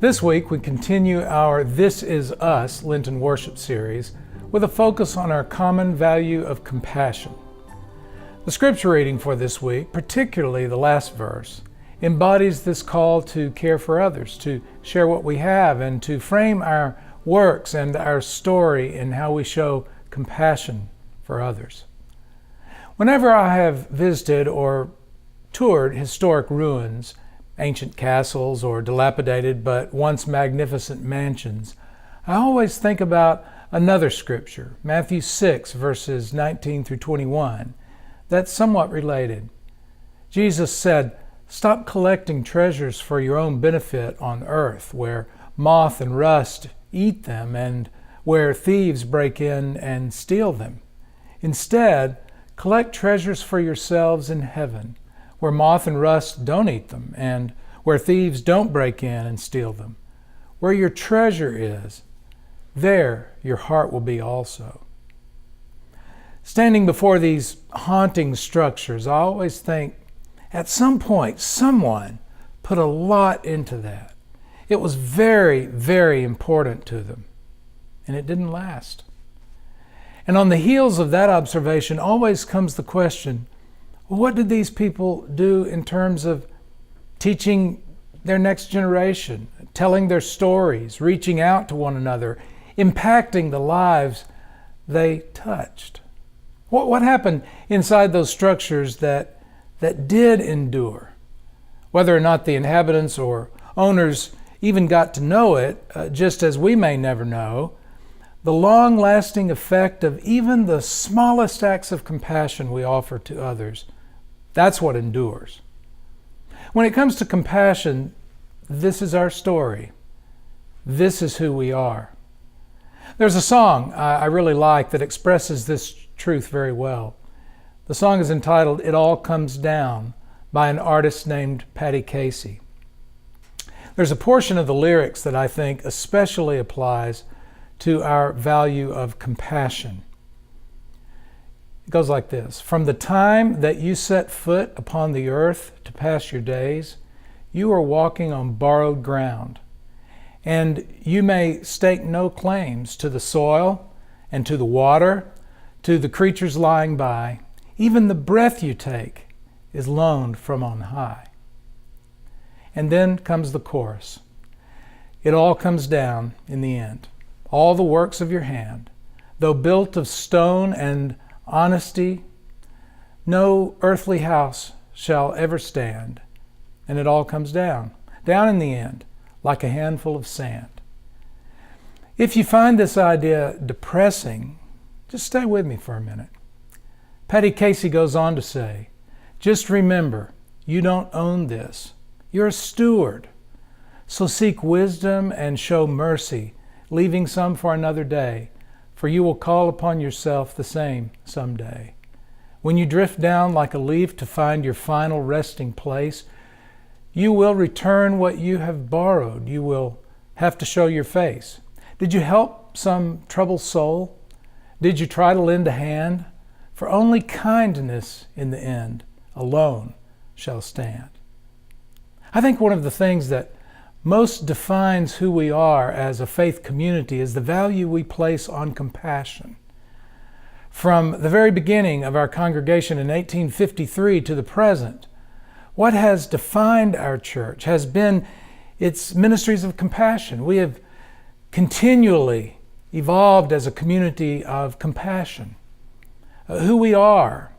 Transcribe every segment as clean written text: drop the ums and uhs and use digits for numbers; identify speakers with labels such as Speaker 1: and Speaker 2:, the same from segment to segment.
Speaker 1: This week we continue our This Is Us Lenten Worship Series with a focus on our common value of compassion. The scripture reading for this week, particularly the last verse, embodies this call to care for others, to share what we have, and to frame our works and our story in how we show compassion for others. Whenever I have visited or toured historic ruins, ancient castles or dilapidated but once magnificent mansions, I always think about another scripture, Matthew 6, verses 19 through 21, that's somewhat related. Jesus said, "Stop collecting treasures for your own benefit on earth, where moth and rust eat them and where thieves break in and steal them. Instead, collect treasures for yourselves in heaven, where moth and rust don't eat them, and where thieves don't break in and steal them. Where your treasure is, there your heart will be also." Standing before these haunting structures, I always think, at some point, someone put a lot into that. It was very, very important to them, and it didn't last. And on the heels of that observation always comes the question, what did these people do in terms of teaching their next generation, telling their stories, reaching out to one another, impacting the lives they touched? What happened inside those structures that did endure? Whether or not the inhabitants or owners even got to know it, just as we may never know, the long-lasting effect of even the smallest acts of compassion we offer to others, that's what endures. When it comes to compassion, this is our story. This is who we are. There's a song I really like that expresses this truth very well. The song is entitled "It All Comes Down" by an artist named Patty Casey. There's a portion of the lyrics that I think especially applies to our value of compassion. It goes like this: "From the time that you set foot upon the earth to pass your days, you are walking on borrowed ground, and you may stake no claims to the soil and to the water, to the creatures lying by. Even the breath you take is loaned from on high." And then comes the chorus. "It all comes down in the end. All the works of your hand, though built of stone and honesty, no earthly house shall ever stand. And it all comes down in the end, like a handful of sand." If you find this idea depressing, just stay with me for a minute. Patty Casey goes on to say, "Just remember, you don't own this. You're a steward. So seek wisdom and show mercy, leaving some for another day, for you will call upon yourself the same someday. When you drift down like a leaf to find your final resting place, you will return what you have borrowed. You will have to show your face. Did you help some troubled soul? Did you try to lend a hand? For only kindness in the end alone shall stand." I think one of the things that most defines who we are as a faith community is the value we place on compassion. From the very beginning of our congregation in 1853 to the present, what has defined our church has been its ministries of compassion. We have continually evolved as a community of compassion. Who we are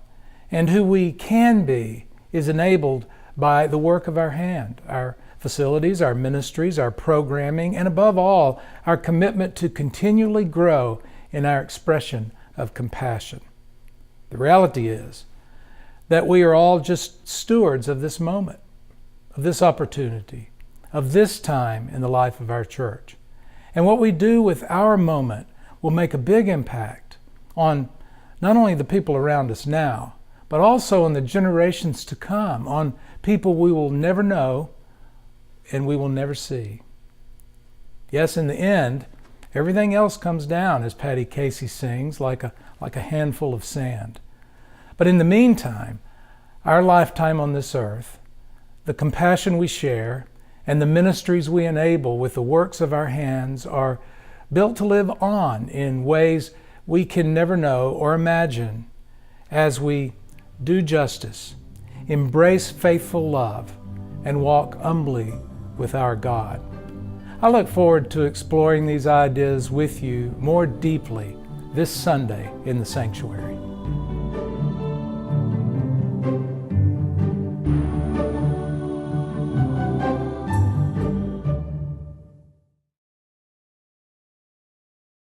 Speaker 1: and who we can be is enabled by the work of our hand, our facilities, our ministries, our programming, and above all, our commitment to continually grow in our expression of compassion. The reality is that we are all just stewards of this moment, of this opportunity, of this time in the life of our church. And what we do with our moment will make a big impact on not only the people around us now, but also on the generations to come, on people we will never know and we will never see. Yes, in the end, everything else comes down, as Patty Casey sings, like a handful of sand. But in the meantime, our lifetime on this earth, the compassion we share, and the ministries we enable with the works of our hands are built to live on in ways we can never know or imagine as we do justice, embrace faithful love, and walk humbly with our God. I look forward to exploring these ideas with you more deeply this Sunday in the sanctuary.